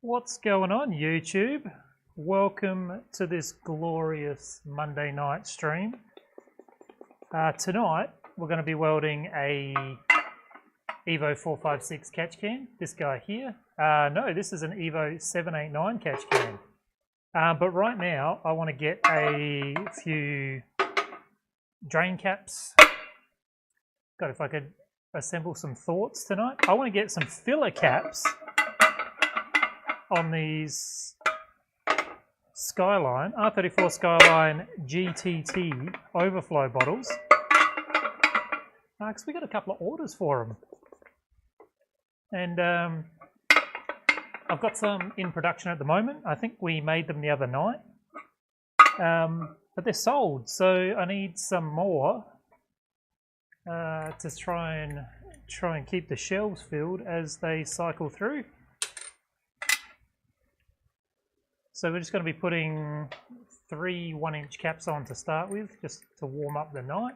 What's going on, YouTube? Welcome to this glorious Monday night stream. Tonight we're going to be welding a EVO 456 catch can. This guy here. No, this is an EVO 789 catch can. But right now I want to get a few drain caps. God, if I could assemble some thoughts tonight. I want to get some filler caps on these Skyline, R34 Skyline GTT overflow bottles. Because we got a couple of orders for them. And I've got some in production at the moment. I think we made them the other night. But they're sold, so I need some more to try and keep the shelves filled as they cycle through. So we're just going to be putting 3 1-inch caps on to start with, just to warm up the night.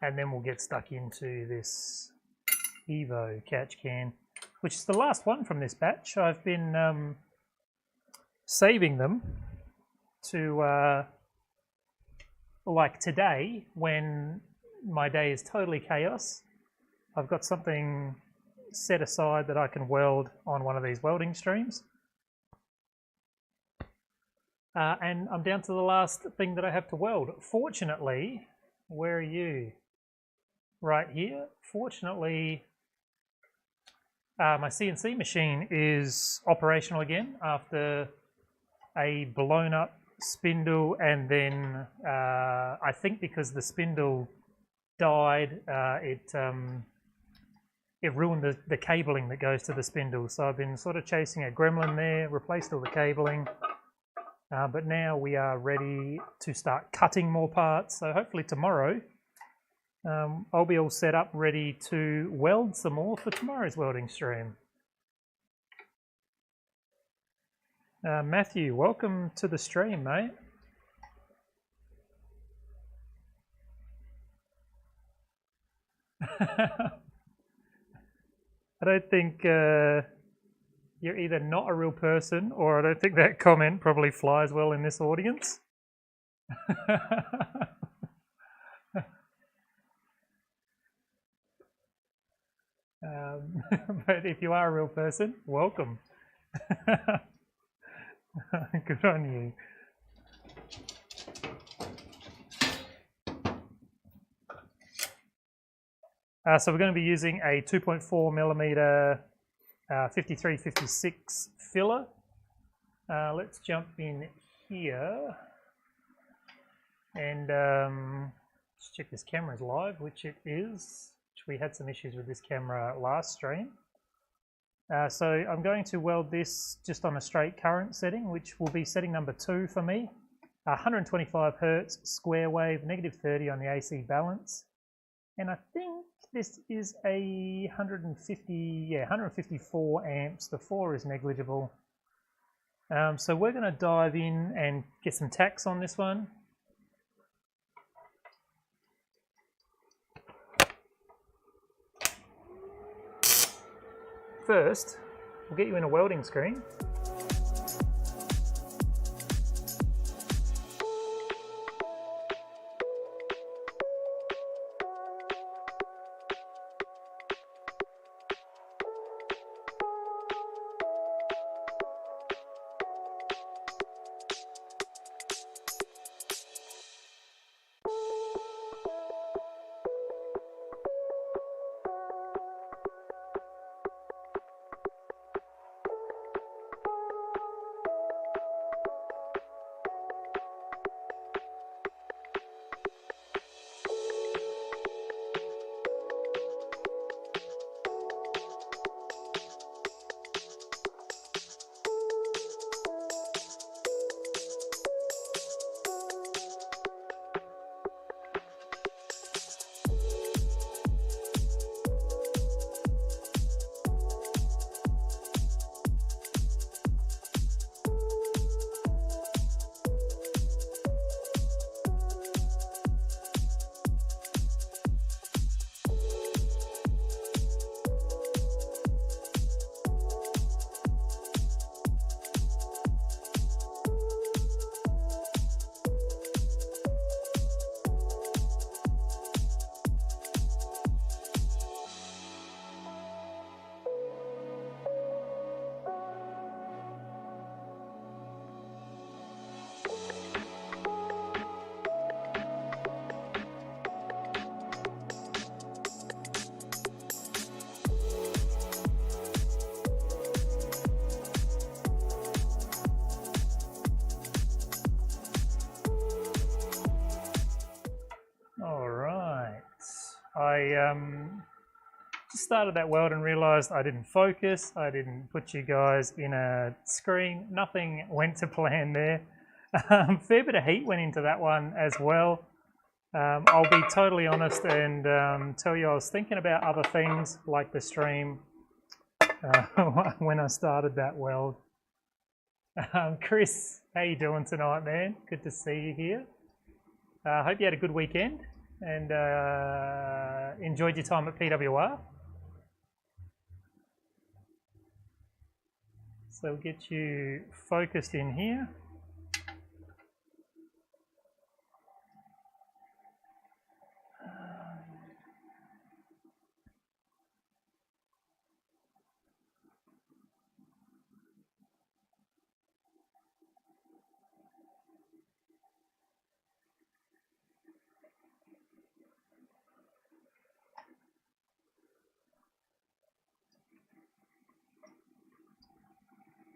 And then we'll get stuck into this EVO catch can, which is the last one from this batch. I've been saving them to like today, when my day is totally chaos. I've got something set aside that I can weld on one of these welding streams. And I'm down to the last thing that I have to weld. Fortunately, where are you? Right here. Fortunately, my CNC machine is operational again after a blown up spindle, and then I think because the spindle died, it ruined the cabling that goes to the spindle. So I've been sort of chasing a gremlin there, replaced all the cabling, but now we are ready to start cutting more parts. So hopefully tomorrow I'll be all set up, ready to weld some more for tomorrow's welding stream. Matthew, welcome to the stream, mate. I don't think you're either not a real person, or I don't think that comment probably flies well in this audience. But if you are a real person, welcome. Good on you. So we're going to be using a 2.4mm 5356 filler. Let's jump in here and just check this camera is live, which it is. We had some issues with this camera last stream. So I'm going to weld this just on a straight current setting, which will be setting number 2 for me. 125 Hertz square wave, -30 on the AC balance. And I think this is a 154 amps. The 4 is negligible. So we're going to dive in and get some tacks on this one. First, we'll get you in a welding screen. I just started that weld and realised I didn't focus, I didn't put you guys in a screen, nothing went to plan there. Fair bit of heat went into that one as well. I'll be totally honest and tell you I was thinking about other things like the stream when I started that weld. Chris, how you doing tonight, man? Good to see you here. Hope you had a good weekend and enjoyed your time at PWR. So we'll get you focused in here.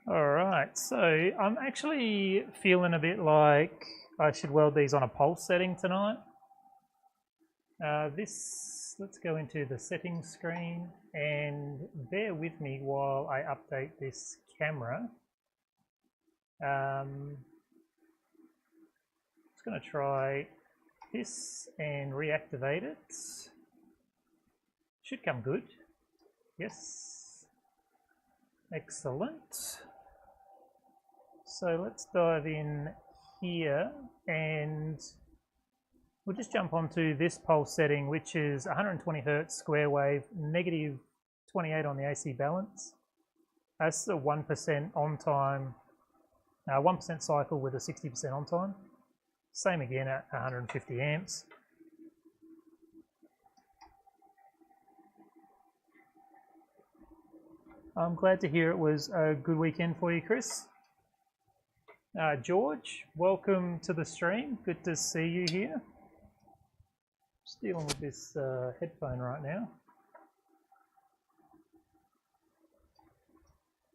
Alright, so I'm actually feeling a bit like I should weld these on a pulse setting tonight. Let's go into the settings screen and bear with me while I update this camera. Just going to try this and reactivate it. Should come good. Yes. Excellent. So let's dive in here and we'll just jump onto this pulse setting, which is 120 Hertz square wave, negative 28 on the AC balance. That's a 1% on time, 1% cycle with a 60% on time. Same again at 150 amps. I'm glad to hear it was a good weekend for you, Chris. George, welcome to the stream. Good to see you here. Just dealing with this headphone right now.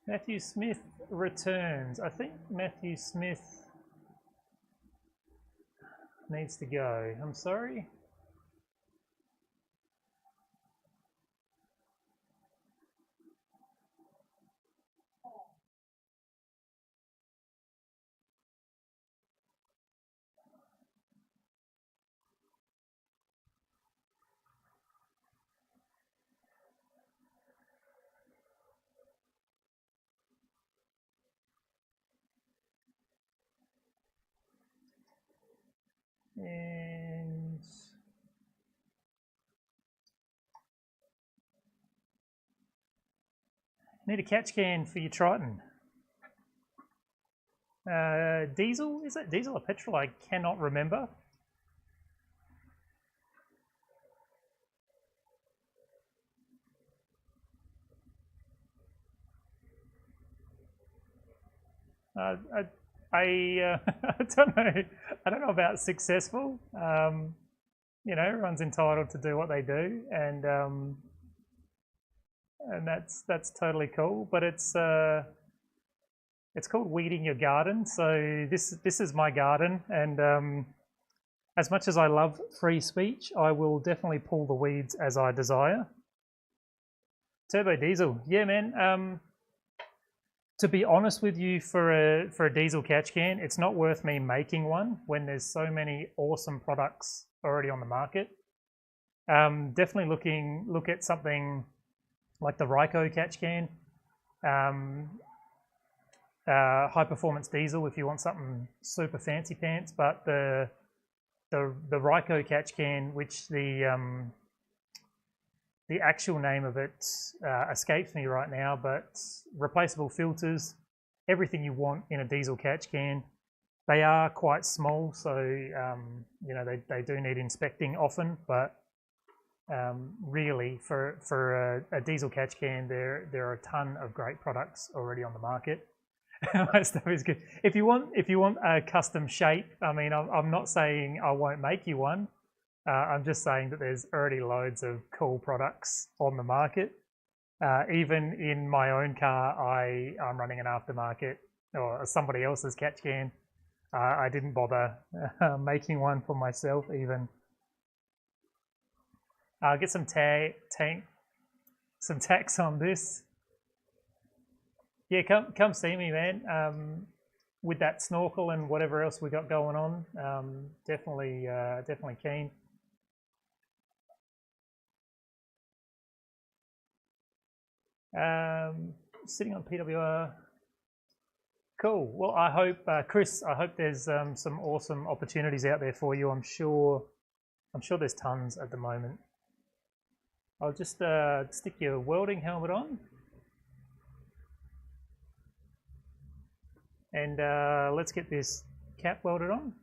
Matthew Smith returns. I think Matthew Smith needs to go. I'm sorry. And need a catch can for your Triton. Diesel? Is it diesel or petrol? I cannot remember. I don't know. I don't know about successful. You know, everyone's entitled to do what they do, and that's totally cool. But it's called weeding your garden. So this is my garden, and as much as I love free speech, I will definitely pull the weeds as I desire. Turbo diesel, yeah, man. To be honest with you, for a diesel catch can, it's not worth me making one when there's so many awesome products already on the market. Definitely look at something like the Ryco catch can, high performance diesel if you want something super fancy pants. But the Ryco catch can, which the actual name of it escapes me right now, but replaceable filters, everything you want in a diesel catch can. They are quite small, so you know, they do need inspecting often, but really for a diesel catch can, there are a ton of great products already on the market. My stuff is good. If you want a custom shape, I mean, I'm not saying I won't make you one. I'm just saying that there's already loads of cool products on the market. Even in my own car, I'm running an aftermarket or somebody else's catch can. I didn't bother making one for myself even. Get some some tacks on this. Yeah, come see me, man. With that snorkel and whatever else we got going on, definitely keen. Sitting on PWR. Cool. Well, I hope, Chris, I hope there's some awesome opportunities out there for you. I'm sure there's tons at the moment. I'll just stick your welding helmet on. And let's get this cap welded on.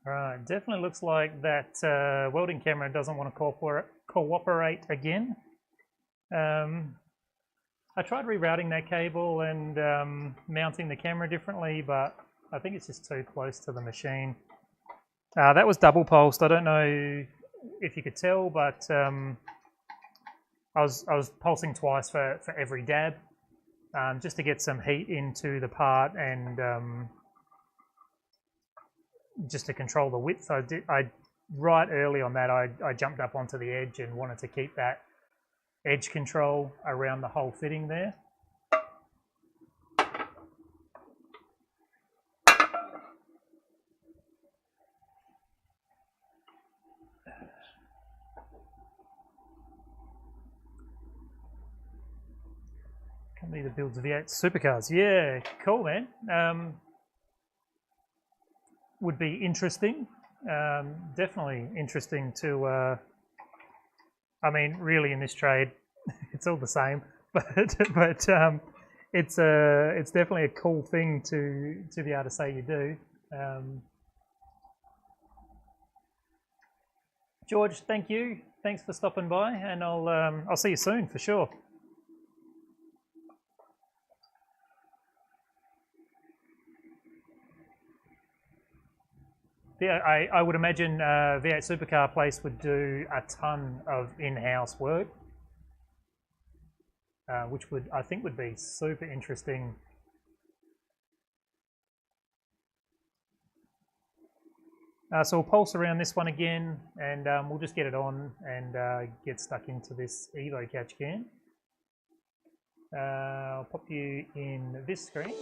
Right, definitely looks like that welding camera doesn't want to cooperate again. I tried rerouting that cable and mounting the camera differently, but I think it's just too close to the machine. That was double pulsed. I don't know if you could tell, but I was pulsing twice for every dab, just to get some heat into the part and just to control the width. Right early on that, I jumped up onto the edge and wanted to keep that edge control around the whole fitting there. Company that builds V8 supercars. Yeah, cool, man. Would be interesting. Definitely interesting to. I mean, really, in this trade, it's all the same. But it's definitely a cool thing to be able to say you do. George, thank you. Thanks for stopping by, and I'll see you soon for sure. Yeah, I would imagine V8 Supercar Place would do a ton of in-house work, which I think would be super interesting. So we'll pulse around this one again, and we'll just get it on and get stuck into this EVO catch can. I'll pop you in this screen.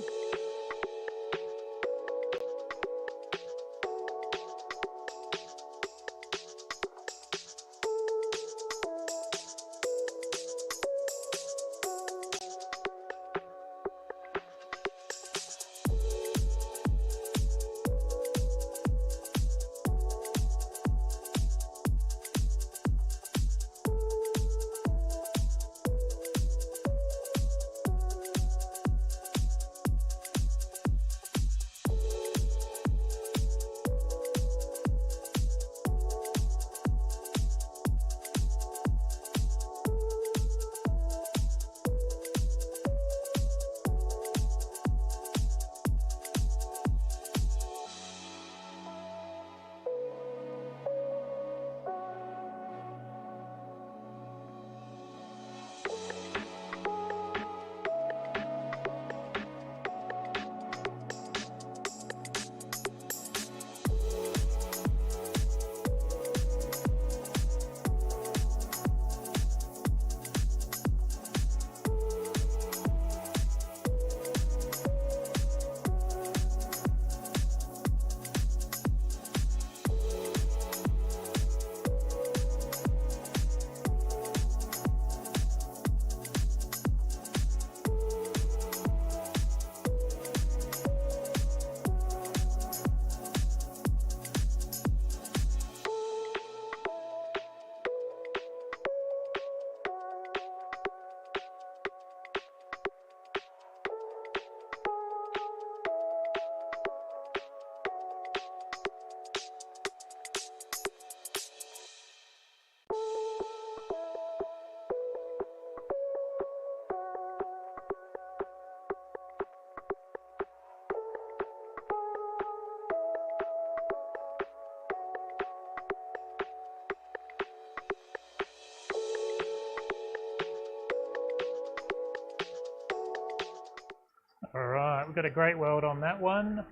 Alright, we've got a great weld on that one.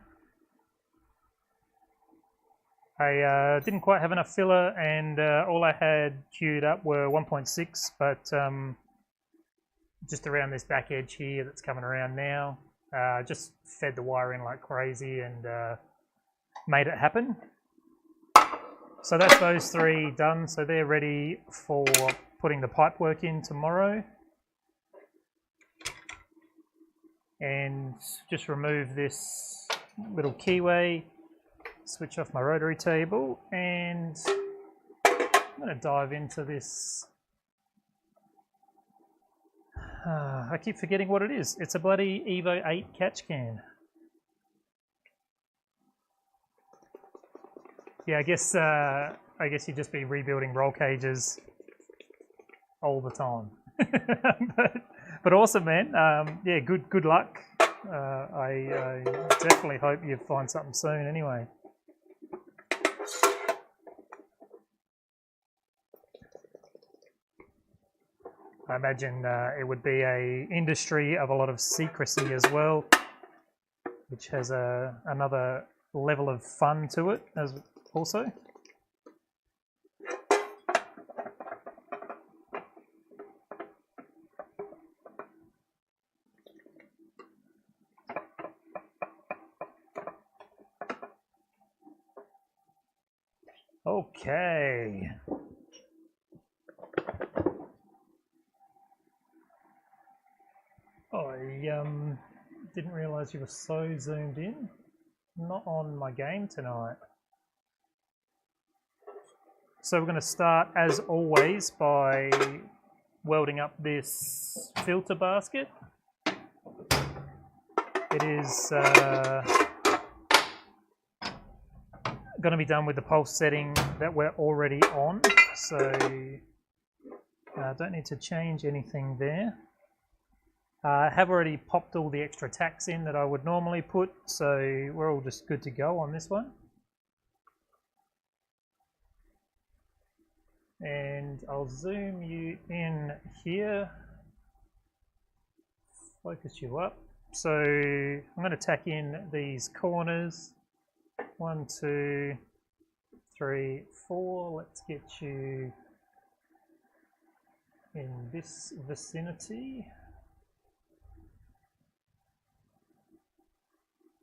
I didn't quite have enough filler, and all I had queued up were 1.6, but just around this back edge here that's coming around now, just fed the wire in like crazy and made it happen. So that's those three done, so they're ready for putting the pipe work in tomorrow. And just remove this little keyway, switch off my rotary table, and I'm going to dive into this. I keep forgetting what it is. It's a bloody EVO 8 catch can. Yeah, I guess you'd just be rebuilding roll cages all the time. But awesome, man. Yeah, good luck. I definitely hope you find something soon anyway. I imagine it would be an industry of a lot of secrecy as well, which has another level of fun to it as also. Okay. I didn't realise you were so zoomed in. Not on my game tonight. So we're going to start, as always, by welding up this filter basket. It is going to be done with the pulse setting that we're already on, so don't need to change anything there. I have already popped all the extra tacks in that I would normally put, so we're all just good to go on this one. And I'll zoom you in here, focus you up. So I'm going to tack in these corners. 1, 2, 3, 4. Let's get you in this vicinity.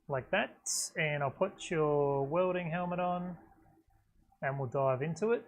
Like that. And I'll put your welding helmet on and we'll dive into it.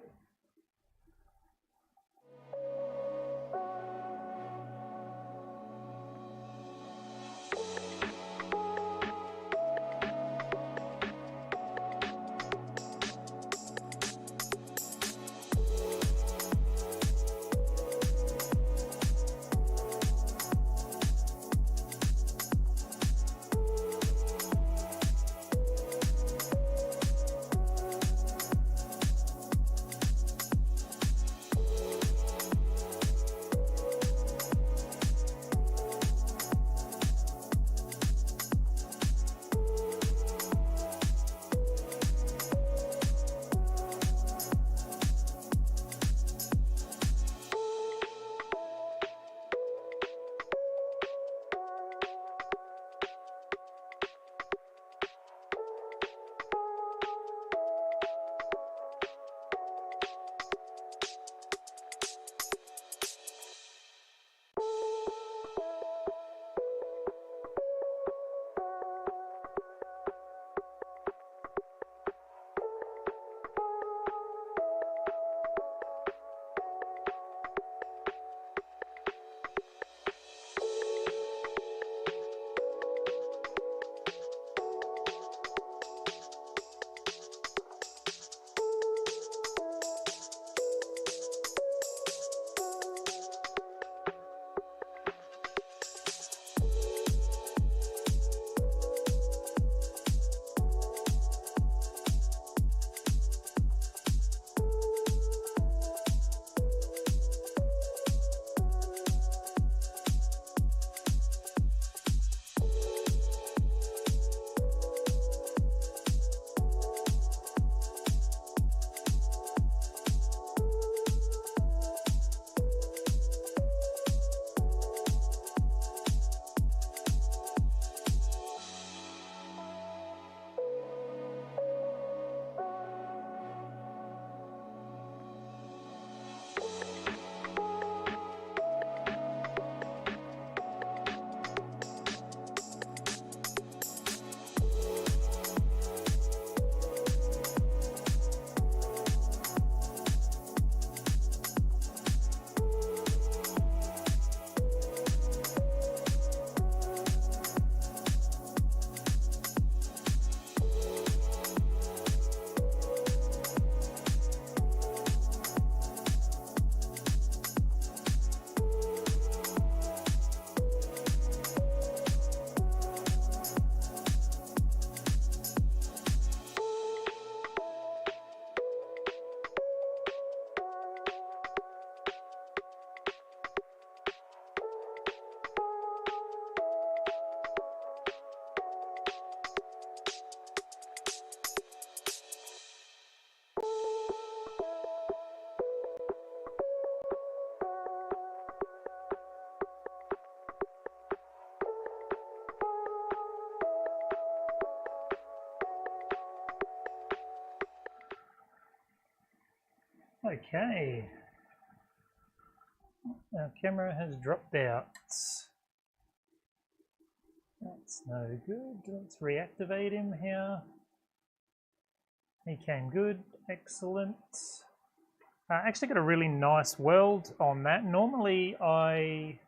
Okay. Our camera has dropped out. That's no good. Let's reactivate him here. He came good. Excellent. Actually got a really nice weld on that. Normally if I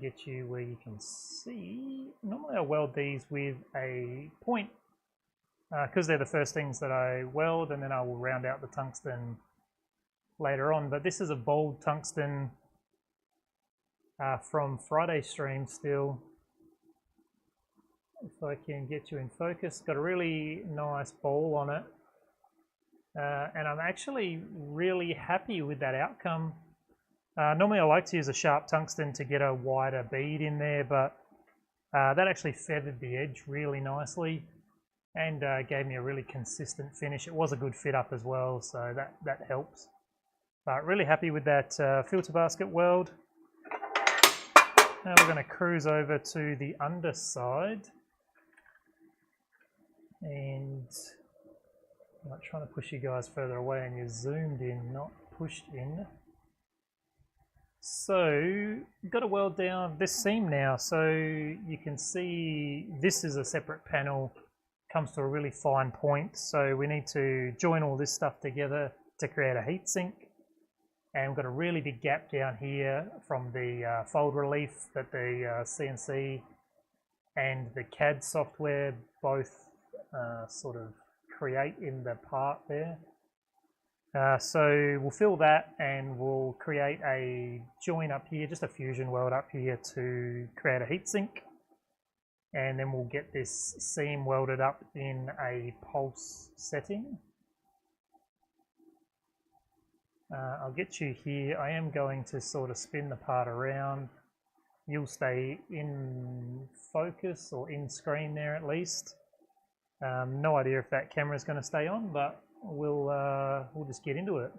get you where you can see, normally I weld these with a point because they're the first things that I weld, and then I will round out the tungsten later on. But this is a bold tungsten from Friday's stream still. If I can get you in focus, got a really nice bowl on it. And I'm actually really happy with that outcome. Normally I like to use a sharp tungsten to get a wider bead in there, but that actually feathered the edge really nicely and gave me a really consistent finish. It was a good fit up as well, so that helps. But really happy with that filter basket weld. Now we're going to cruise over to the underside. And I'm not trying to push you guys further away, and you're zoomed in, not pushed in. So, got to weld down this seam now, so you can see this is a separate panel, comes to a really fine point, so we need to join all this stuff together to create a heatsink. And we've got a really big gap down here from the fold relief that the CNC and the CAD software both sort of create in the part there. So we'll fill that and we'll create a join up here, just a fusion weld up here to create a heatsink. And then we'll get this seam welded up in a pulse setting. I'll get you here. I am going to sort of spin the part around. You'll stay in focus or in screen there at least. No idea if that camera is going to stay on, but we'll just get into it.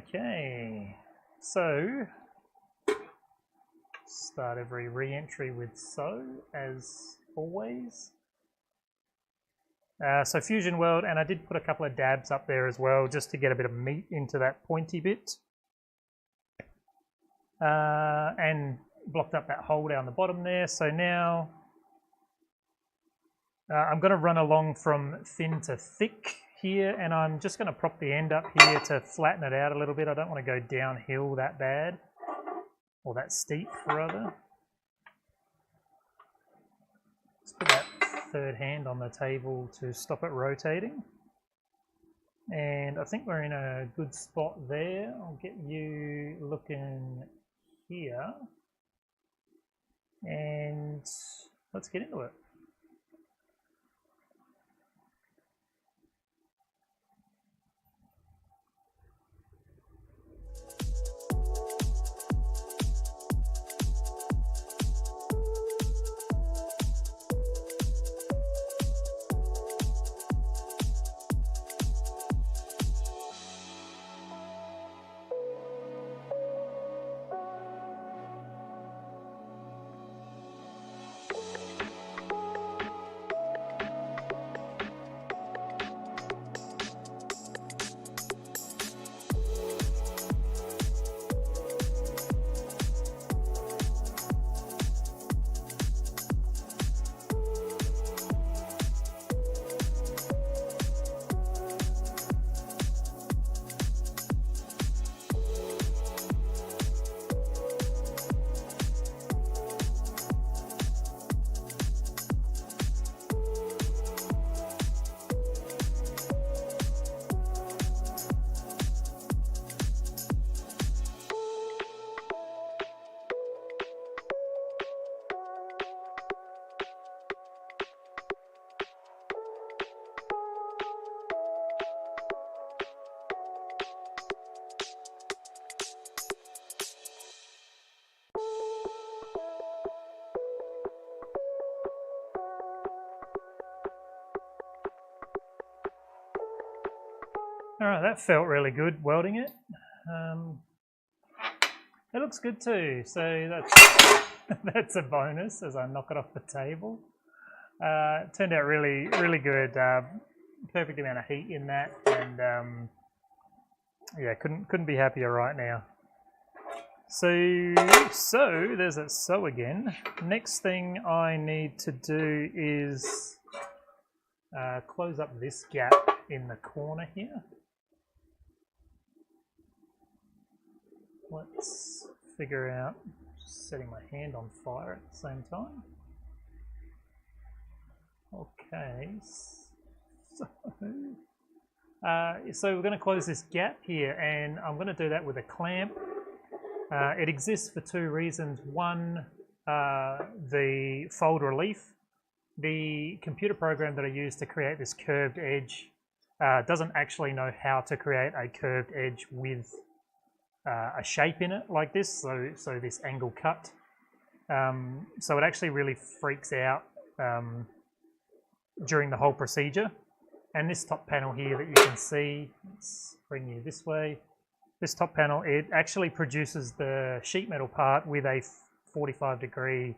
Okay, so start every re-entry with so, as always. So fusion weld, and I did put a couple of dabs up there as well, just to get a bit of meat into that pointy bit. And blocked up that hole down the bottom there. So now I'm going to run along from thin to thick here, and I'm just going to prop the end up here to flatten it out a little bit. I don't want to go downhill that bad, or that steep rather. Let's put that third hand on the table to stop it rotating. And I think we're in a good spot there. I'll get you looking here. And let's get into it. Alright, that felt really good welding it. It looks good too, so that's that's a bonus as I knock it off the table. It turned out really, really good. Perfect amount of heat in that, and yeah, couldn't be happier right now. So there's that so again. Next thing I need to do is close up this gap in the corner here. Let's figure out setting my hand on fire at the same time. Okay, so we're going to close this gap here, and I'm going to do that with a clamp. It exists for two reasons. One, the fold relief. The computer program that I use to create this curved edge doesn't actually know how to create a curved edge with a shape in it like this, so this angle cut. So it actually really freaks out during the whole procedure. And this top panel here that you can see, let's bring you this way. This top panel, it actually produces the sheet metal part with a 45-degree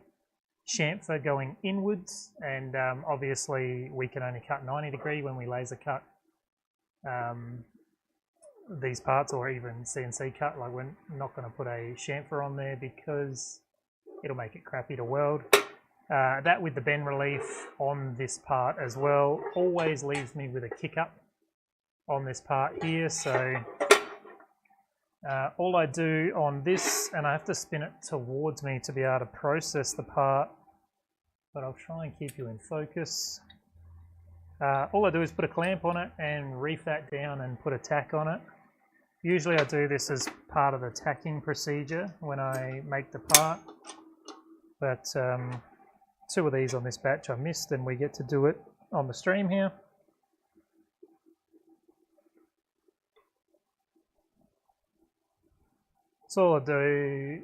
chamfer going inwards, and obviously we can only cut 90-degree when we laser cut these parts, or even CNC cut. Like, we're not going to put a chamfer on there because it'll make it crappy to weld. That with the bend relief on this part as well always leaves me with a kick up on this part here, so all I do on this, and I have to spin it towards me to be able to process the part, but I'll try and keep you in focus. All I do is put a clamp on it and reef that down and put a tack on it. Usually I do this as part of the tacking procedure when I make the part, but two of these on this batch I missed, and we get to do it on the stream here. So all I do,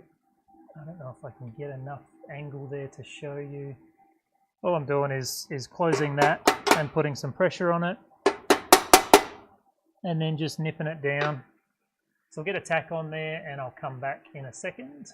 I don't know if I can get enough angle there to show you. All I'm doing is closing that and putting some pressure on it, and then just nipping it down. So I'll get a tack on there and I'll come back in a second.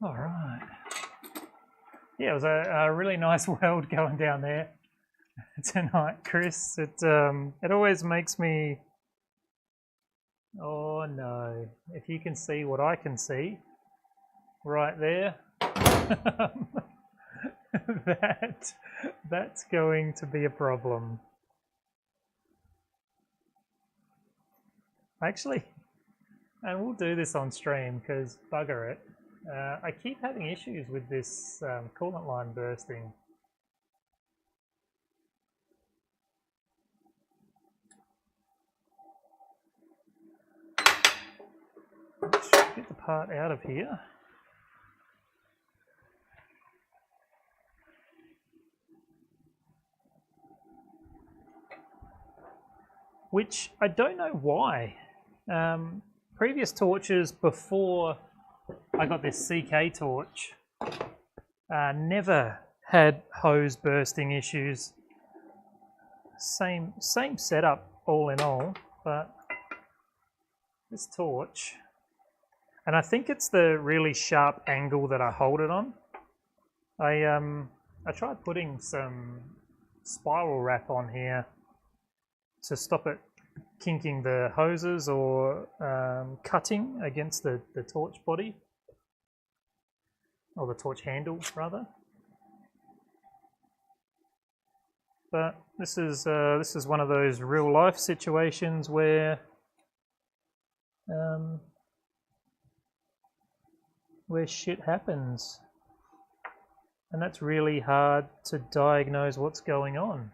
All right. Yeah, it was a really nice weld going down there tonight, Chris. It always makes me, oh no, if you can see what I can see right there, that's going to be a problem. Actually, and we'll do this on stream because bugger it. I keep having issues with this coolant line bursting. Let's get the part out of here. Which I don't know why. Previous torches before I got this CK torch never had hose bursting issues. Same setup all in all, but this torch, and I think it's the really sharp angle that I hold it on. I tried putting some spiral wrap on here to stop it kinking the hoses or cutting against the torch body, or the torch handle rather. But this is one of those real life situations where shit happens, and that's really hard to diagnose what's going on.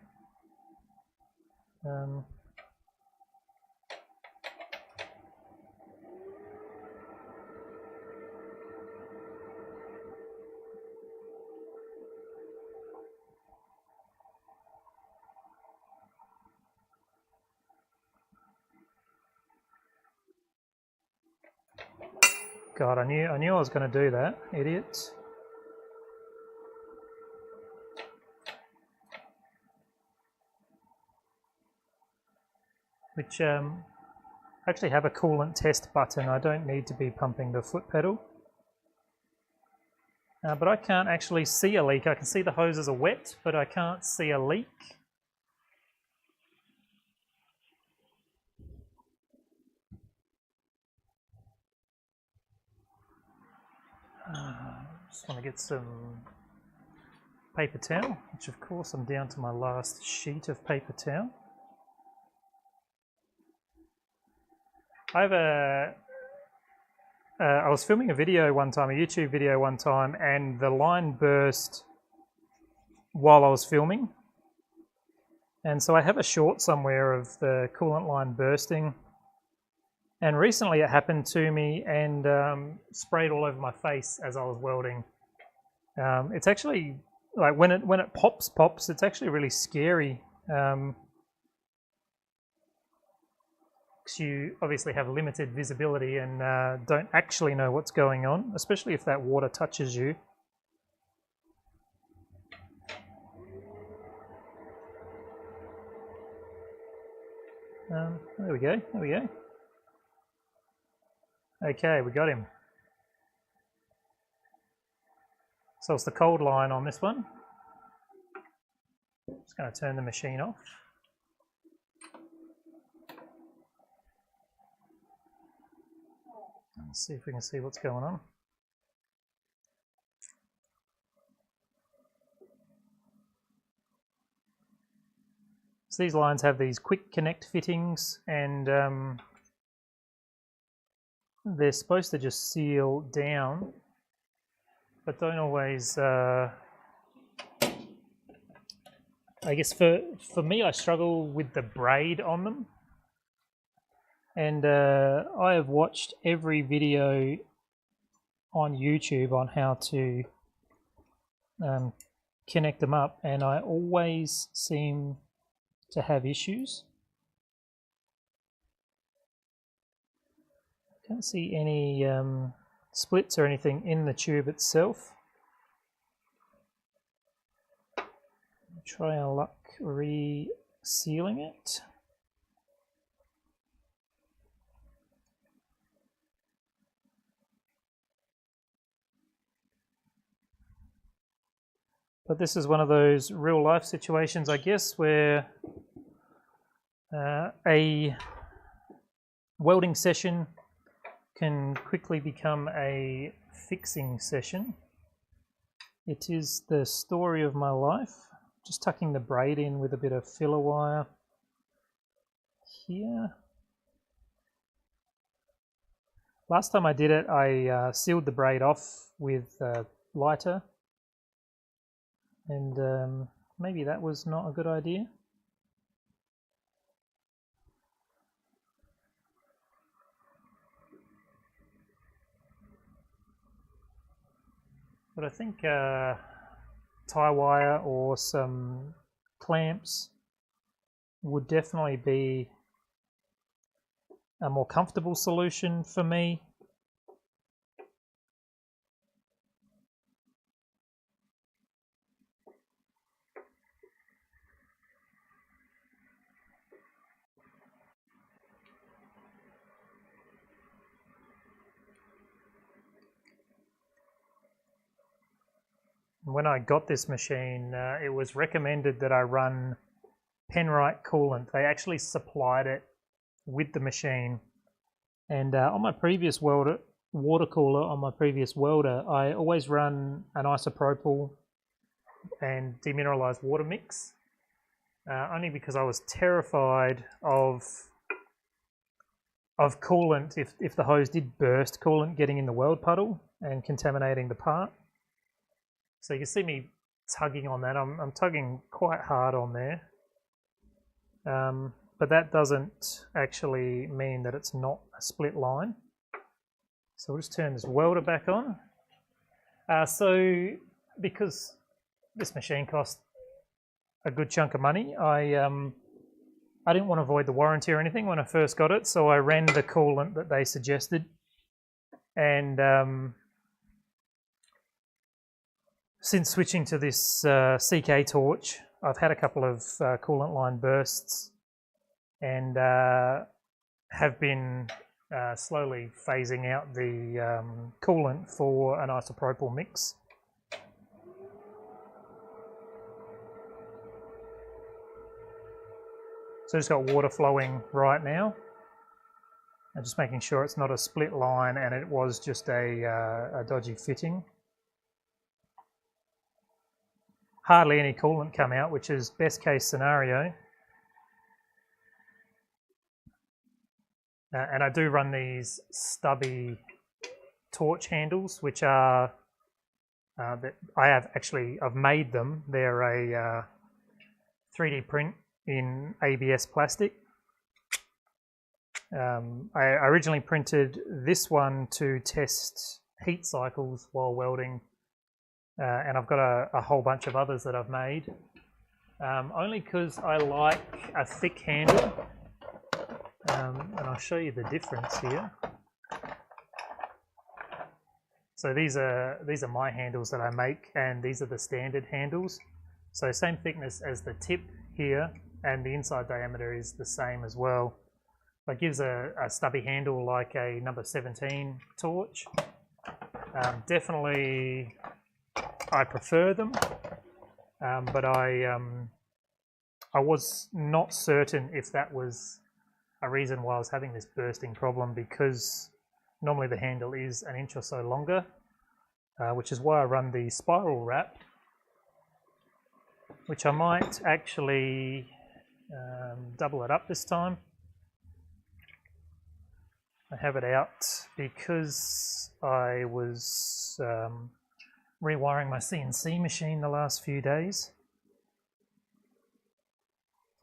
God, I knew I was going to do that, idiot. Which I actually have a coolant test button. I don't need to be pumping the foot pedal. But I can't actually see a leak. I can see the hoses are wet, but I can't see a leak. Just want to get some paper towel, which of course I'm down to my last sheet of paper towel. I have I was filming a video one time, a YouTube video one time, and the line burst while I was filming. And so I have a short somewhere of the coolant line bursting. And recently it happened to me and sprayed all over my face as I was welding. It's actually, like when it pops, it's actually really scary. Because you obviously have limited visibility and don't actually know what's going on, especially if that water touches you. There we go, there we go. Okay, we got him. So it's the cold line on this one. Just going to turn the machine off. Let's see if we can see what's going on. So these lines have these quick connect fittings, and they're supposed to just seal down, but don't always, I guess for me, I struggle with the braid on them. And I have watched every video on YouTube on how to connect them up, and I always seem to have issues. Can't see any splits or anything in the tube itself. Try our luck re-sealing it. But this is one of those real life situations, I guess, where a welding session can quickly become a fixing session. It is the story of my life. Just tucking the braid in with a bit of filler wire here. Last time I did it, I sealed the braid off with lighter. And maybe that was not a good idea. But I think tie wire or some clamps would definitely be a more comfortable solution for me. When I got this machine, it was recommended that I run Penrite coolant. They actually supplied it with the machine. And on my previous water cooler, on my previous welder, I always run an isopropyl and demineralized water mix, only because I was terrified of coolant, if the hose did burst, coolant getting in the weld puddle and contaminating the part. So you can see me tugging on that. I'm tugging quite hard on there. But that doesn't actually mean that it's not a split line. So we'll just turn this welder back on. So because this machine cost a good chunk of money, I didn't want to void the warranty or anything when I first got it, so I ran the coolant that they suggested. And since switching to this CK torch, I've had a couple of coolant line bursts, and have been slowly phasing out the coolant for an isopropyl mix. So just got water flowing right now. I'm just making sure it's not a split line and it was just a dodgy fitting. Hardly any coolant come out, which is best case scenario. And I do run these stubby torch handles, which are that I've made them. They're a 3D print in ABS plastic. I originally printed this one to test heat cycles while welding, and I've got a whole bunch of others that I've made, only because I like a thick handle, and I'll show you the difference here. So these are my handles that I make, and these are the standard handles. So same thickness as the tip here, and the inside diameter is the same as well. It gives a stubby handle like a number 17 torch. Definitely I prefer them, but I was not certain if that was a reason why I was having this bursting problem, because normally the handle is an inch or so longer, which is why I run the spiral wrap, which I might actually double it up this time. I have it out because I was rewiring my CNC machine the last few days.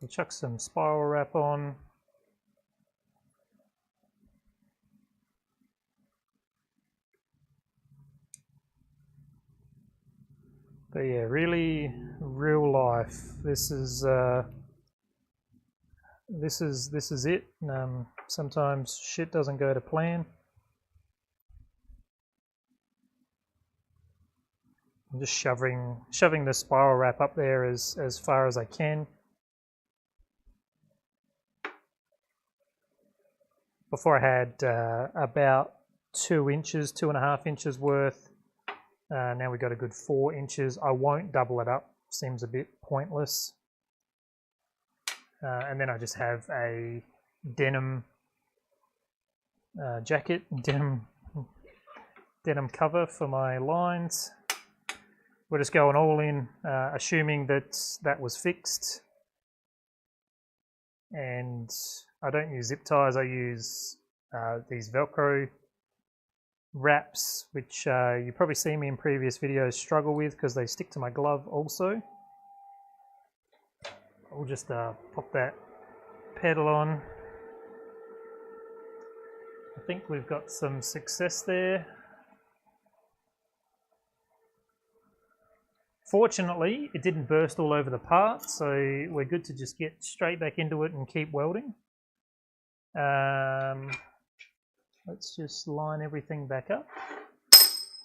So chuck some spiral wrap on. But yeah, really real life. This is it. Sometimes shit doesn't go to plan. I'm just shoving the spiral wrap up there as far as I can. Before I had about 2 inches, 2.5 inches worth. Now we've got a good 4 inches. I won't double it up, seems a bit pointless. And then I just have a denim jacket, denim cover for my lines. We're just going all in, assuming that was fixed. And I don't use zip ties, I use these Velcro wraps, which you probably see me in previous videos struggle with because they stick to my glove also. I'll just pop that pedal on. I think we've got some success there. Fortunately, it didn't burst all over the part, so we're good to just get straight back into it and keep welding. Let's just line everything back up.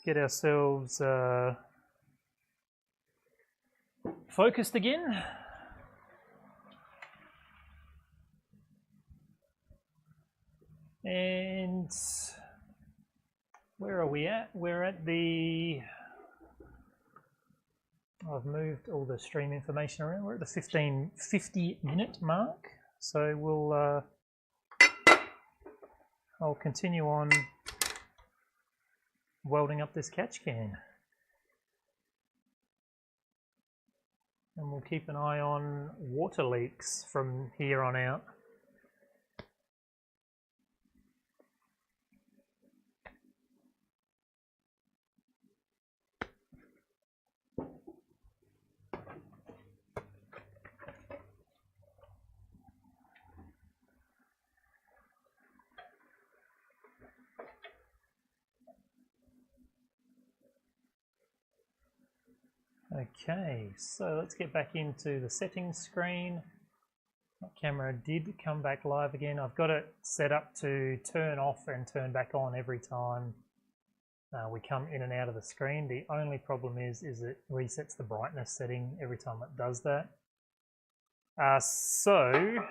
Get ourselves focused again. And where are we at? We're at the... I've moved all the stream information around. We're at the 50-minute mark. So we'll... I'll continue on welding up this catch can. And we'll keep an eye on water leaks from here on out. Okay, so let's get back into the settings screen. My camera did come back live again. I've got it set up to turn off and turn back on every time we come in and out of the screen. The only problem is it resets the brightness setting every time it does that. So I'm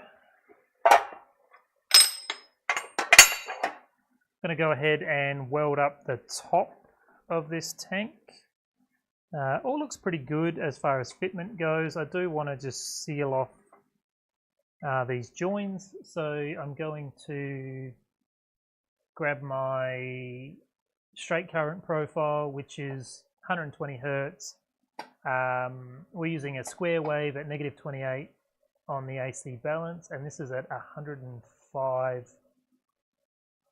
going to go ahead and weld up the top of this tank. All looks pretty good as far as fitment goes. I do want to just seal off these joins, so I'm going to grab my straight current profile, which is 120 Hertz. We're using a square wave at -28 on the AC balance, and this is at 105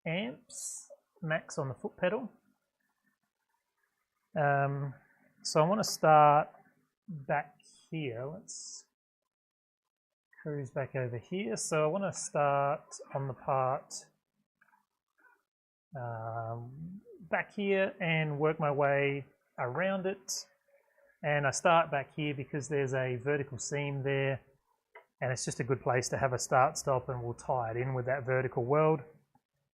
amps max on the foot pedal. So I want to start back here. Let's cruise back over here. So I want to start on the part back here and work my way around it. And I start back here because there's a vertical seam there, and it's just a good place to have a start stop, and we'll tie it in with that vertical weld.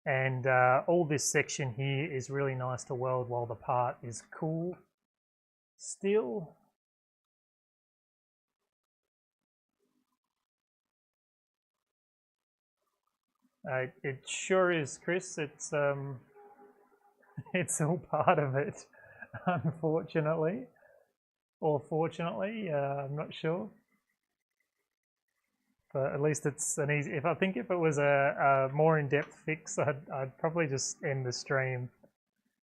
And all this section here is really nice to weld while the part is cool still. It sure is, Chris. It's all part of it, unfortunately, or fortunately. I'm not sure, but at least it's an easy. If it was a more in-depth fix, I'd probably just end the stream.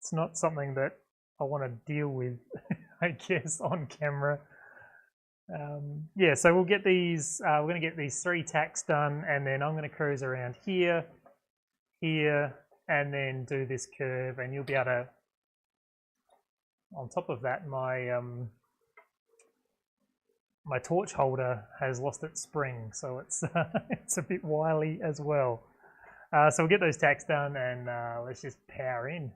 It's not something that I want to deal with, I guess, on camera. Yeah, so we'll get these. We're going to get these 3 tacks done, and then I'm going to cruise around here, and then do this curve, and you'll be able to. On top of that, my my torch holder has lost its spring, so it's it's a bit wily as well. So we'll get those tacks done, and let's just power in.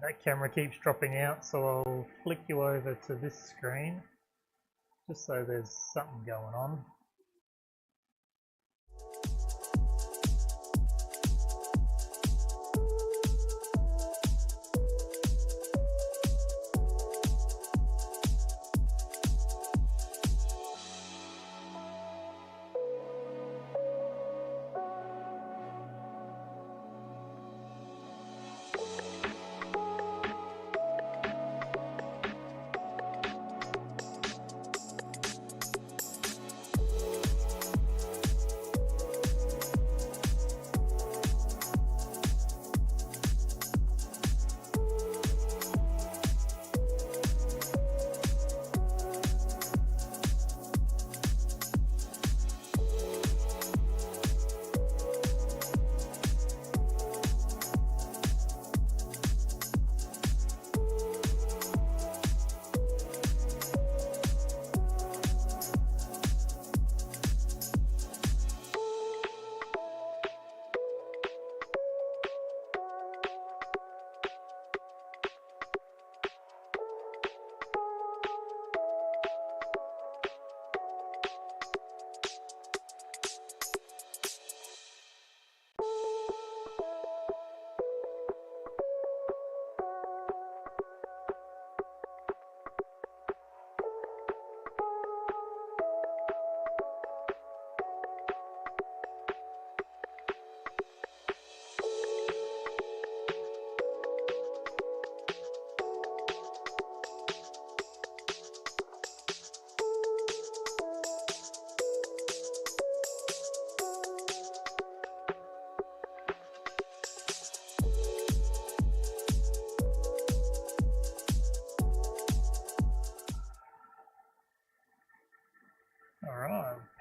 That camera keeps dropping out, so I'll flick you over to this screen just so there's something going on.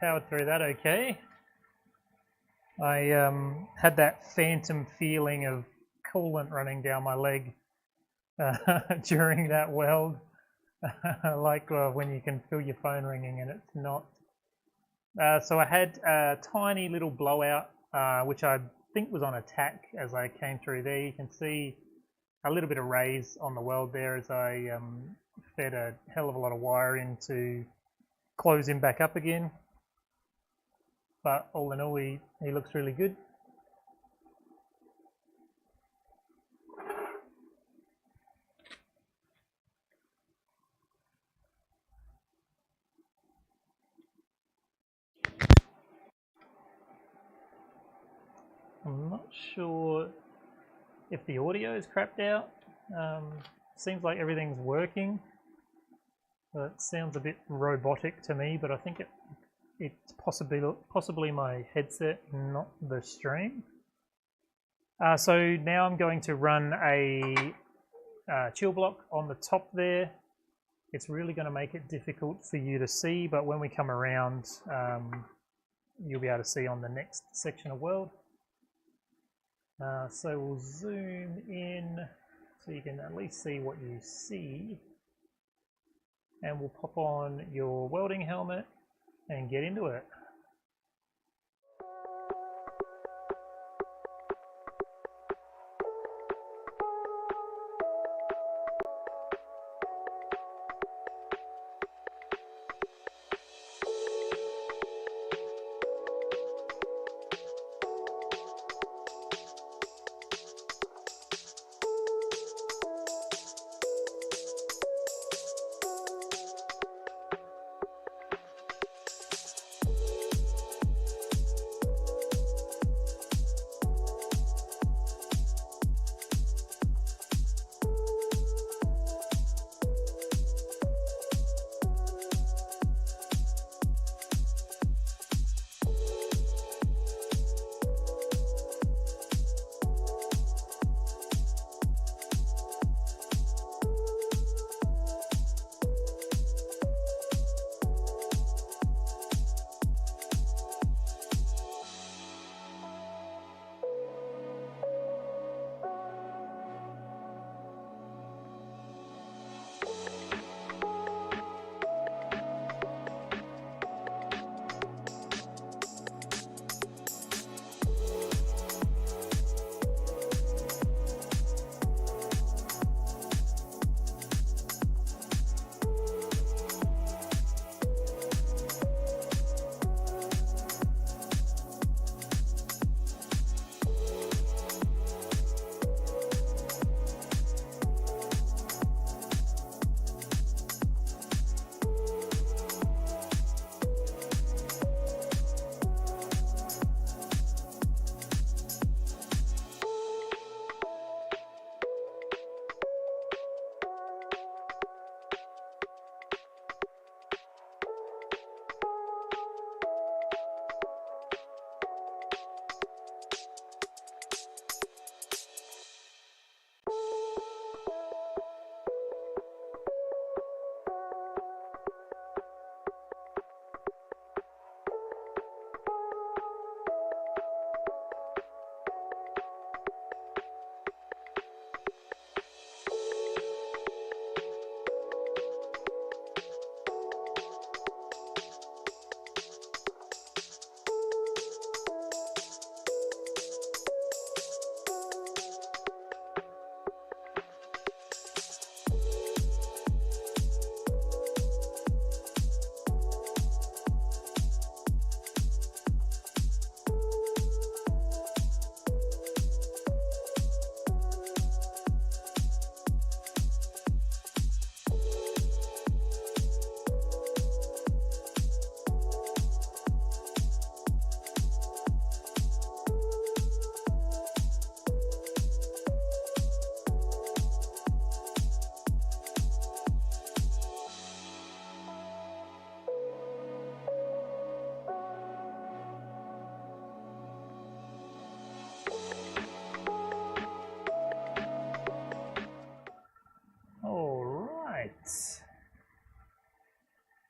powered through that okay. I had that phantom feeling of coolant running down my leg during that weld, like when you can feel your phone ringing and it's not. So I had a tiny little blowout, which I think was on a tack as I came through there. You can see a little bit of raise on the weld there as I fed a hell of a lot of wire in to close him back up again. But all in all, he looks really good. I'm not sure if the audio is crapped out. Seems like everything's working. It sounds a bit robotic to me, but I think it's possibly my headset, not the stream. So now I'm going to run a chill block on the top there. It's really going to make it difficult for you to see, but when we come around, you'll be able to see on the next section of weld. So we'll zoom in so you can at least see what you see. And we'll pop on your welding helmet and get into it.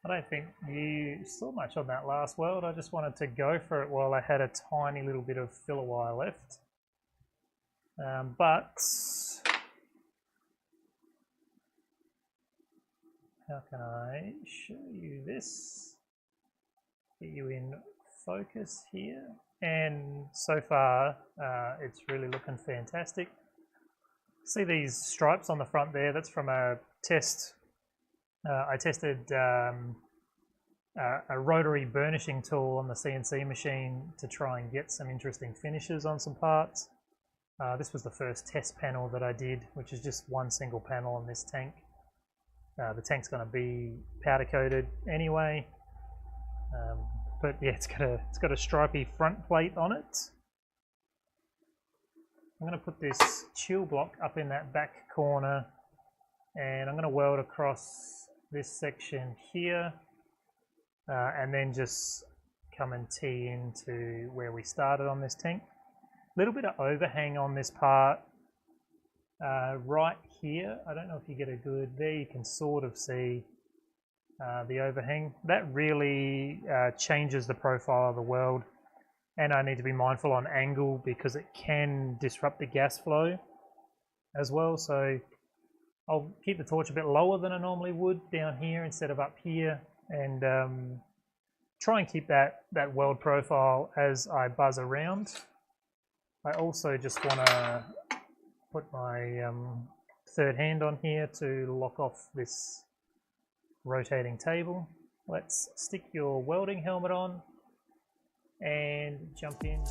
I don't think you saw much on that last weld. I just wanted to go for it while I had a tiny little bit of filler wire left. But how can I show you this? Get you in focus here. And so far, it's really looking fantastic. See these stripes on the front there? That's from a test. I tested a rotary burnishing tool on the CNC machine to try and get some interesting finishes on some parts. This was the first test panel that I did, which is just one single panel on this tank. The tank's going to be powder coated anyway, but yeah, it's got a stripy front plate on it. I'm going to put this chill block up in that back corner, and I'm going to weld across this section here, and then just come and tee into where we started on this tank. A little bit of overhang on this part right here. I don't know if you get a good, there you can sort of see the overhang. That really changes the profile of the weld, and I need to be mindful on angle because it can disrupt the gas flow as well. So I'll keep the torch a bit lower than I normally would down here instead of up here, and try and keep that weld profile as I buzz around. I also just want to put my third hand on here to lock off this rotating table. Let's stick your welding helmet on and jump in.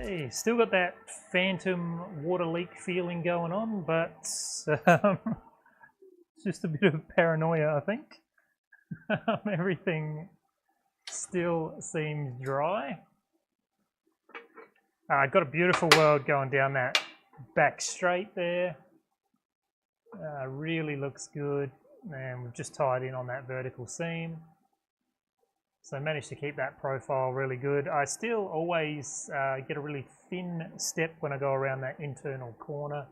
Okay, still got that phantom water leak feeling going on, but it's just a bit of paranoia, I think. Everything still seems dry. I've got a beautiful weld going down that back straight there. Really looks good, and we've just tied in on that vertical seam. So I managed to keep that profile really good. I still always get a really thin step when I go around that internal corner,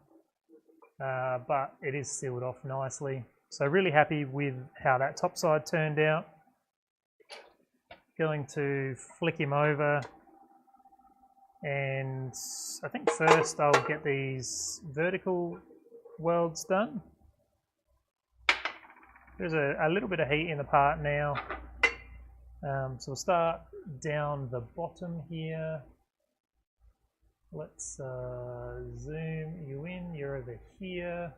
but it is sealed off nicely. So really happy with how that top side turned out. Going to flick him over, and I think first I'll get these vertical welds done. There's a little bit of heat in the part now. So we'll start down the bottom here. Let's zoom you in, you're over here.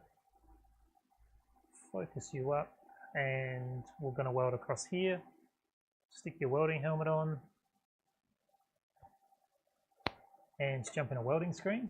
Focus you up, and we're going to weld across here. Stick your welding helmet on and jump in a welding screen.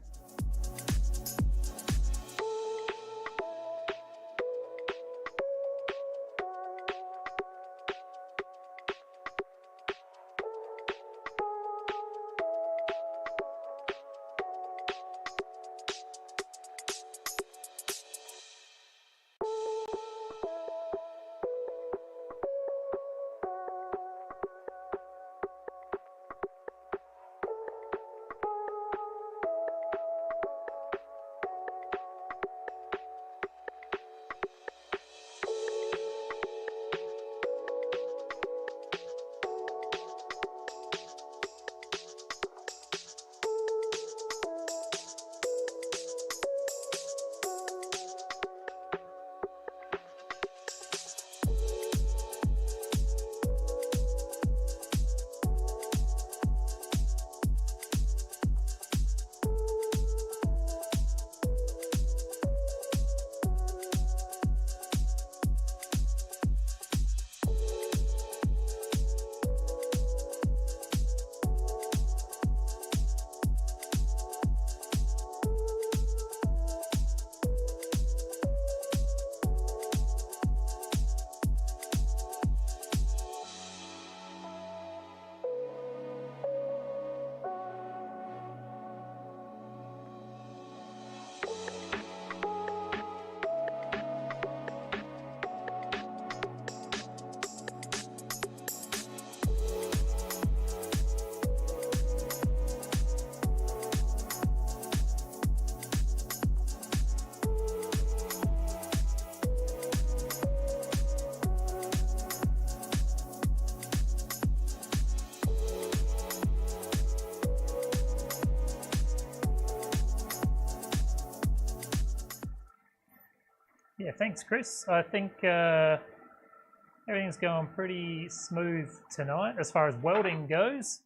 Yeah, thanks, Chris. I think everything's going pretty smooth tonight as far as welding goes,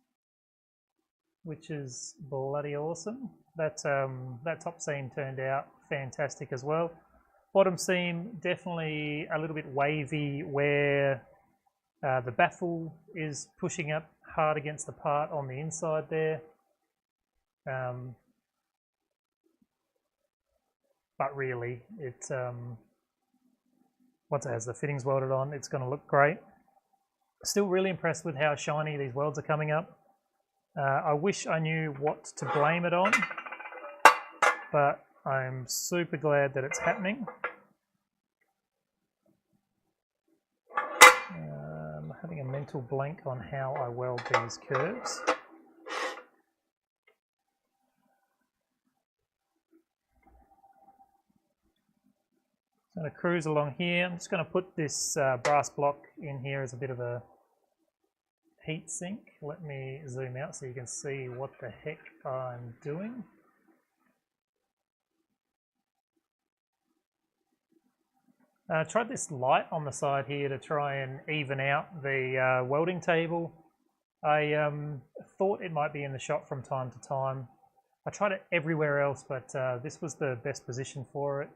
which is bloody awesome. That top seam turned out fantastic as well. Bottom seam definitely a little bit wavy where the baffle is pushing up hard against the part on the inside there. But really, it's once it has the fittings welded on, it's going to look great. Still really impressed with how shiny these welds are coming up. I wish I knew what to blame it on, but I'm super glad that it's happening. I'm having a mental blank on how I weld these curves. I'm going to cruise along here. I'm just going to put this brass block in here as a bit of a heat sink. Let me zoom out so you can see what the heck I'm doing. I tried this light on the side here to try and even out the welding table. I thought it might be in the shop from time to time. I tried it everywhere else, but this was the best position for it.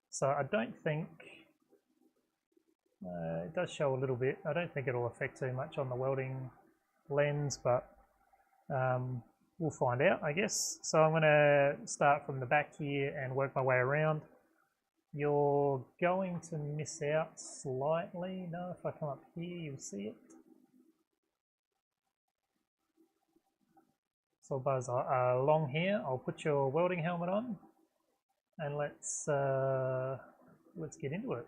So I don't think, it does show a little bit, I don't think it'll affect too much on the welding lens, but we'll find out, I guess. So I'm going to start from the back here and work my way around. You're going to miss out slightly. No, if I come up here, you'll see it. So Buzz, along here, I'll put your welding helmet on. And let's get into it.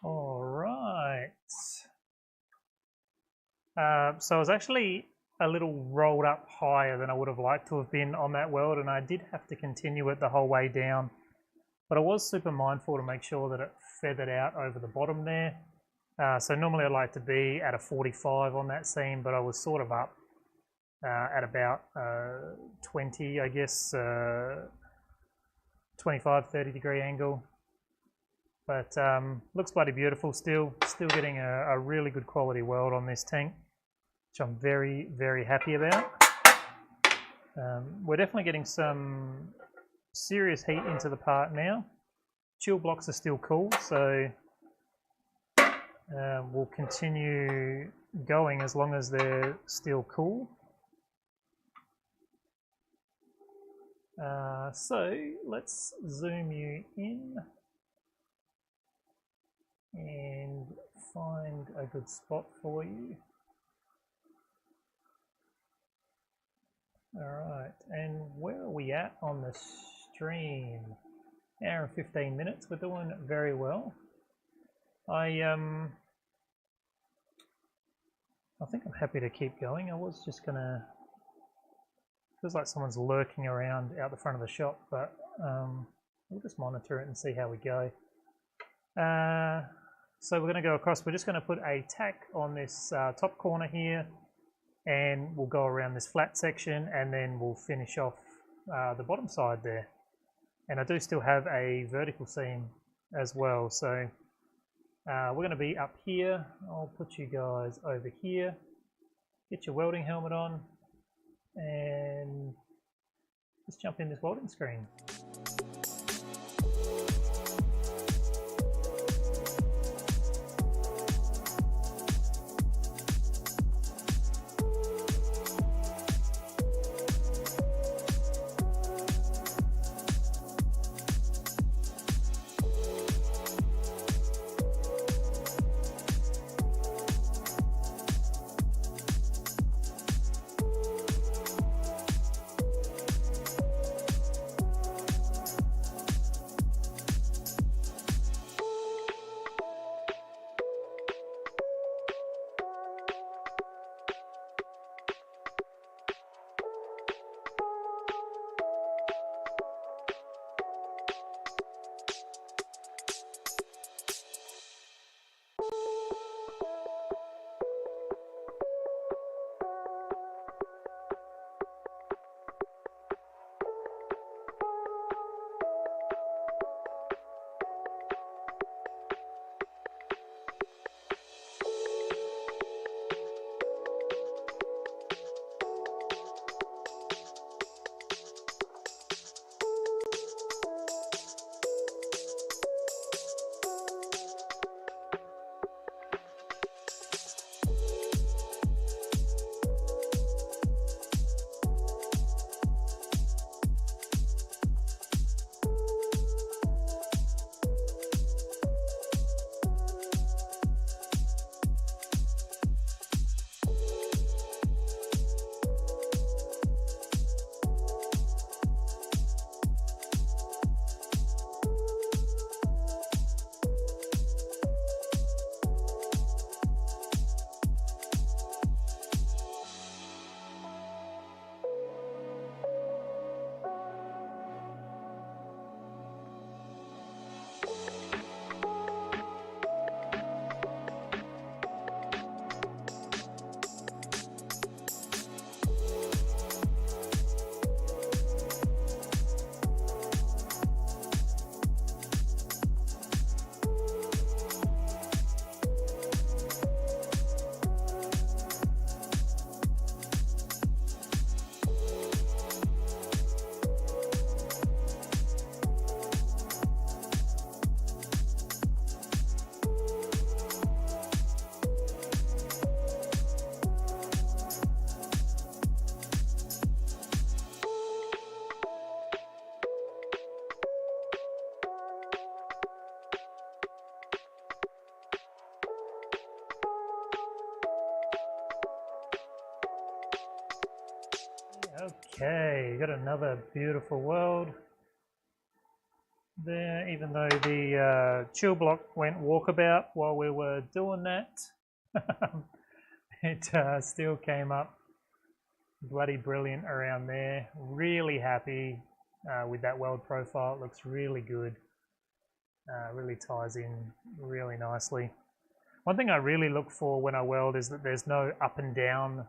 All right. So I was actually a little rolled up higher than I would have liked to have been on that weld, and I did have to continue it the whole way down. But I was super mindful to make sure that it feathered out over the bottom there. So normally I like to be at a 45 on that seam, but I was sort of up at about 20, I guess, 25, 30 degree angle. But looks bloody beautiful still getting a really good quality weld on this tank, which I'm very, very happy about. We're definitely getting some serious heat into the part now. Chill blocks are still cool, so we'll continue going as long as they're still cool. So let's zoom you in and find a good spot for you. Alright, and where are we at on the stream? Hour and 15 minutes, we're doing very well. I think I'm happy to keep going. I was just gonna, feels like someone's lurking around out the front of the shop, but we'll just monitor it and see how we go. So we're going to go across, we're just going to put a tack on this top corner here, and we'll go around this flat section, and then we'll finish off the bottom side there. And I do still have a vertical seam as well, so we're going to be up here. I'll put you guys over here, get your welding helmet on, and just jump in this welding screen. Okay, got another beautiful weld there, even though the chill block went walkabout while we were doing that. It still came up bloody brilliant around there. Really happy with that weld profile. It looks really good. Really ties in really nicely. One thing I really look for when I weld is that there's no up and down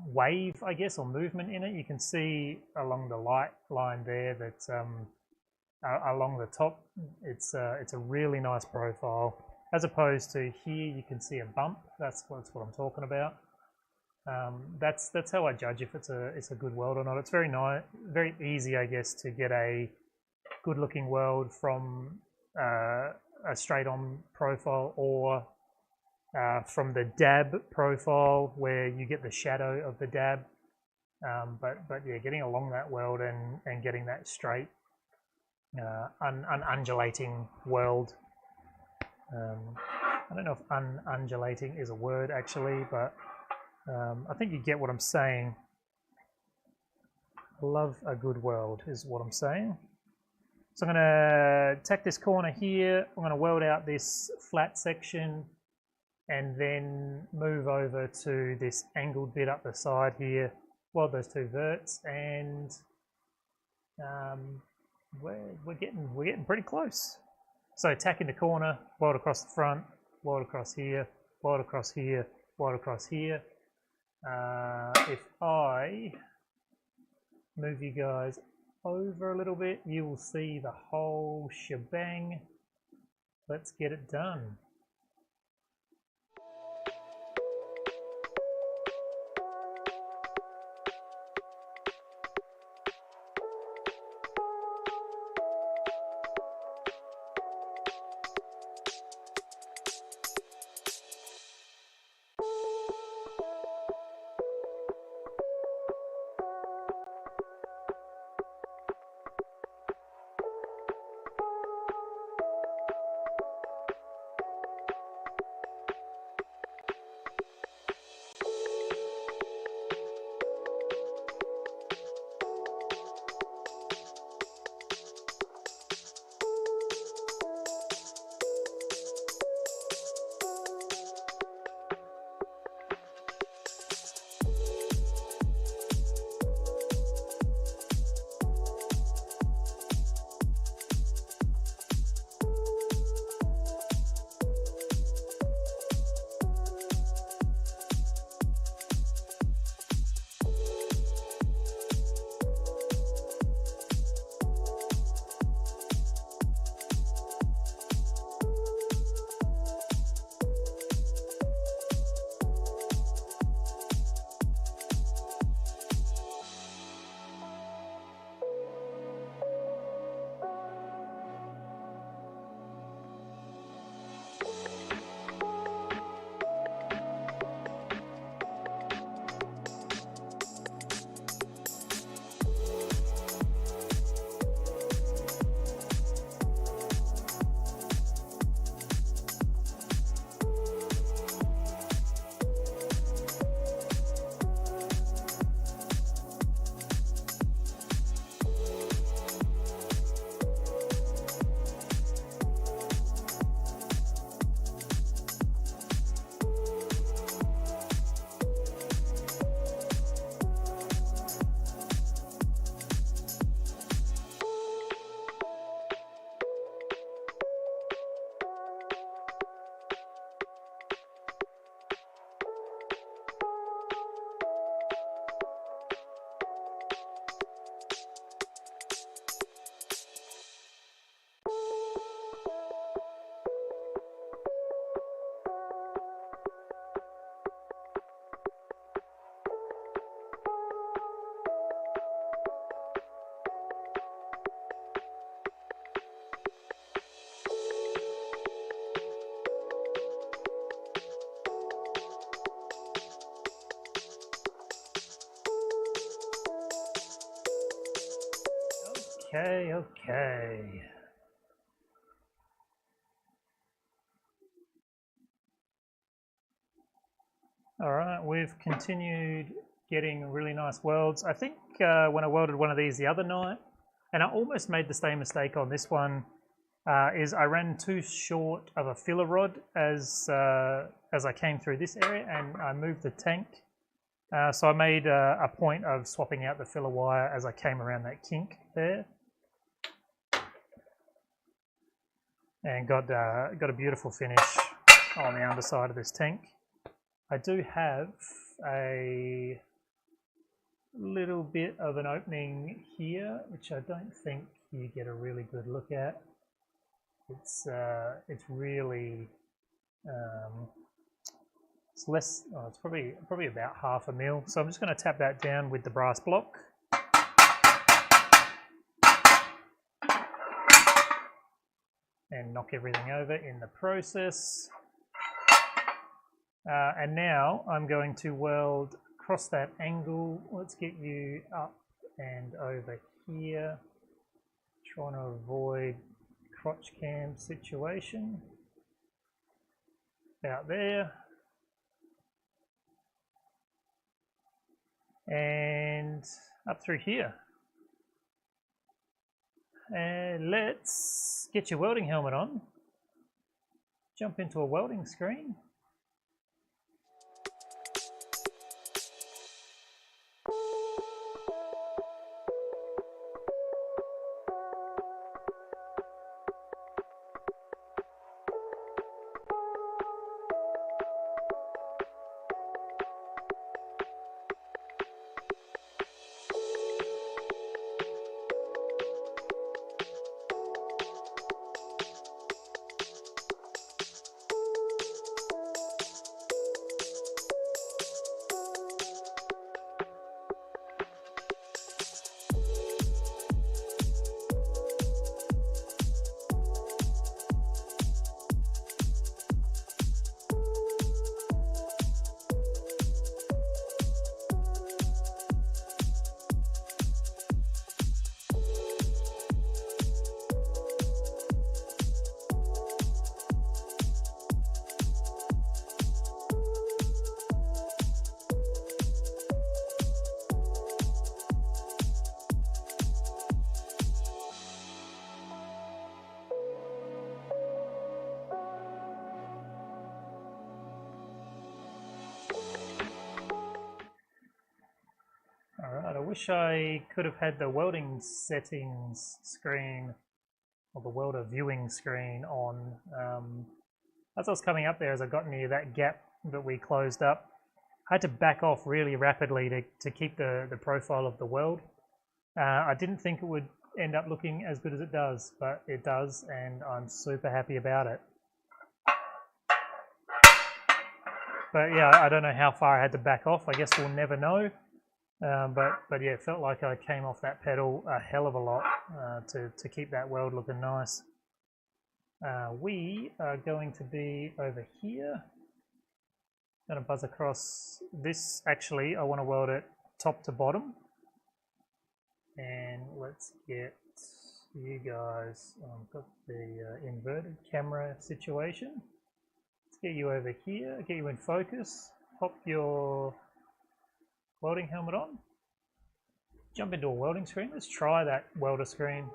wave, I guess, or movement in it. You can see along the light line there that along the top, it's a really nice profile, as opposed to here you can see a bump. That's what I'm talking about. That's how I judge if it's a good weld or not. It's very nice, very easy, I guess, to get a good looking weld from a straight on profile, or from the dab profile where you get the shadow of the dab. But yeah, getting along that weld and getting that straight, undulating weld. I don't know if undulating is a word actually, but I think you get what I'm saying. Love a good weld is what I'm saying. So I'm going to tack this corner here. I'm going to weld out this flat section and then move over to this angled bit up the side here. Weld those two verts, and we're getting pretty close. So tacking the corner, weld across the front, weld across here, weld across here, weld across here. If I move you guys over a little bit, you will see the whole shebang. Let's get it done. Okay. All right, we've continued getting really nice welds. I think when I welded one of these the other night, and I almost made the same mistake on this one, is I ran too short of a filler rod as I came through this area, and I moved the tank. So I made a point of swapping out the filler wire as I came around that kink there. And got a beautiful finish on the underside of this tank. I do have a little bit of an opening here, which I don't think you get a really good look at. It's really it's less. Oh, it's probably about 1/2 mil. So I'm just going to tap that down with the brass block. And knock everything over in the process. And now I'm going to weld across that angle. Let's get you up and over here. Trying to avoid crotch cam situation. About there. And up through here. And let's get your welding helmet on. Jump into a welding screen. Alright, I wish I could have had the welding settings screen or the welder viewing screen on. As I was coming up there, as I got near that gap that we closed up, I had to back off really rapidly to keep the profile of the weld. I didn't think it would end up looking as good as it does, but it does, and I'm super happy about it. But yeah, I don't know how far I had to back off. I guess we'll never know. But yeah, it felt like I came off that pedal a hell of a lot to keep that weld looking nice. We are going to be over here. Going to buzz across this. Actually, I want to weld it top to bottom. And let's get you guys. I've got the inverted camera situation. Let's get you over here. Get you in focus. Pop your welding helmet on. Jump into a welding screen. Let's try that welder screen.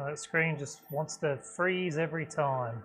That screen just wants to freeze every time.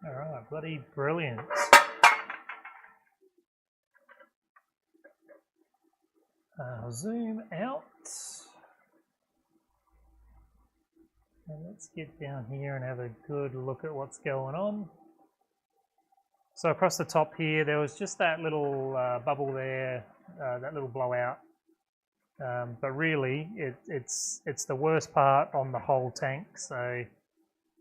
All right, bloody brilliant. Zoom out. And let's get down here and have a good look at what's going on. So across the top here, there was just that little bubble there, that little blowout. But really, it's the worst part on the whole tank. So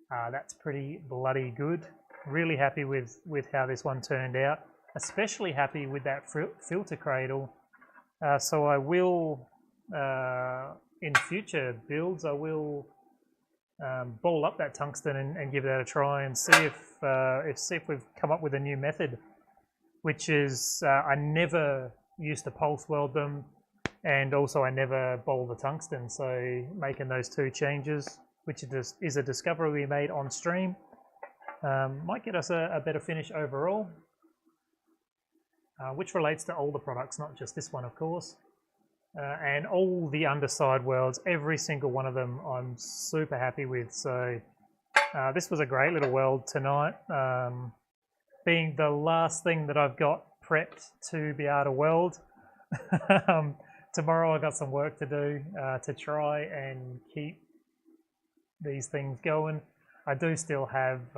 that's pretty bloody good. Really happy with how this one turned out. Especially happy with that filter cradle. So I will, in future builds, I will ball up that tungsten and give that a try and see if we've come up with a new method, which is I never used to pulse weld them, and also I never bowl the tungsten. So making those two changes, which is a discovery we made on stream, might get us a better finish overall, which relates to all the products, not just this one, of course. And all the underside welds, every single one of them, I'm super happy with. So this was a great little weld tonight, being the last thing that I've got prepped to be able to weld. Tomorrow I've got some work to do to try and keep these things going. I do still have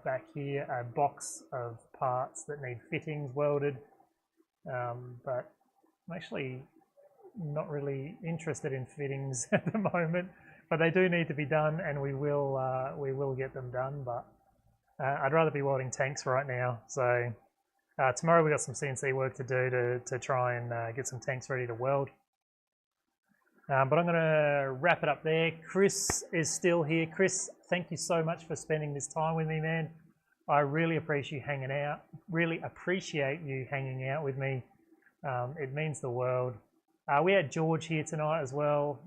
back here a box of parts that need fittings welded, but I'm actually not really interested in fittings at the moment, but they do need to be done, and we will get them done. But I'd rather be welding tanks right now. So tomorrow we got some CNC work to do to try and get some tanks ready to weld. But I'm going to wrap it up there. Chris is still here. Chris, thank you so much for spending this time with me, man. I really appreciate you hanging out. Really appreciate you hanging out with me. It means the world. We had George here tonight as well.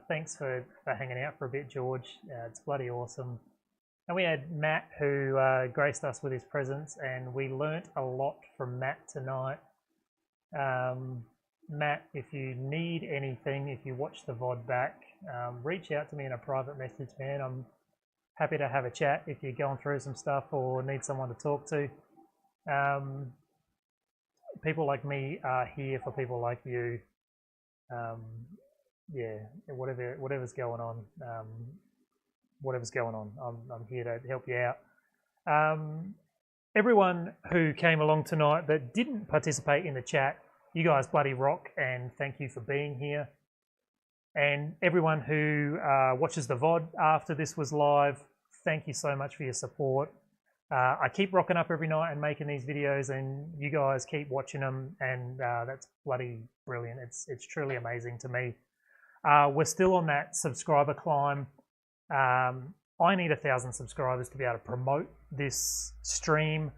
Thanks for hanging out for a bit, George. It's bloody awesome. And we had Matt, who graced us with his presence, and we learnt a lot from Matt tonight. Matt, if you need anything, if you watch the VOD back, reach out to me in a private message, man. I'm happy to have a chat if you're going through some stuff or need someone to talk to. People like me are here for people like you. Yeah, whatever's going on, I'm here to help you out. Everyone who came along tonight that didn't participate in the chat, you guys bloody rock, and thank you for being here. And everyone who watches the VOD after this was live, thank you so much for your support. I keep rocking up every night and making these videos, and you guys keep watching them, and that's bloody brilliant. It's truly amazing to me. We're still on that subscriber climb. I need 1,000 subscribers to be able to promote this stream,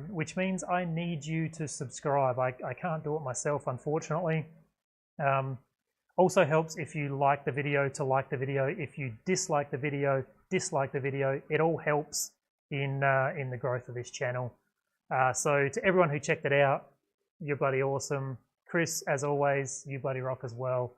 which means I need you to subscribe. I can't do it myself, unfortunately. Also helps if you like the video to like the video. If you dislike the video, dislike the video. It all helps in the growth of this channel. So to everyone who checked it out, you're bloody awesome. Chris, as always, you bloody rock as well.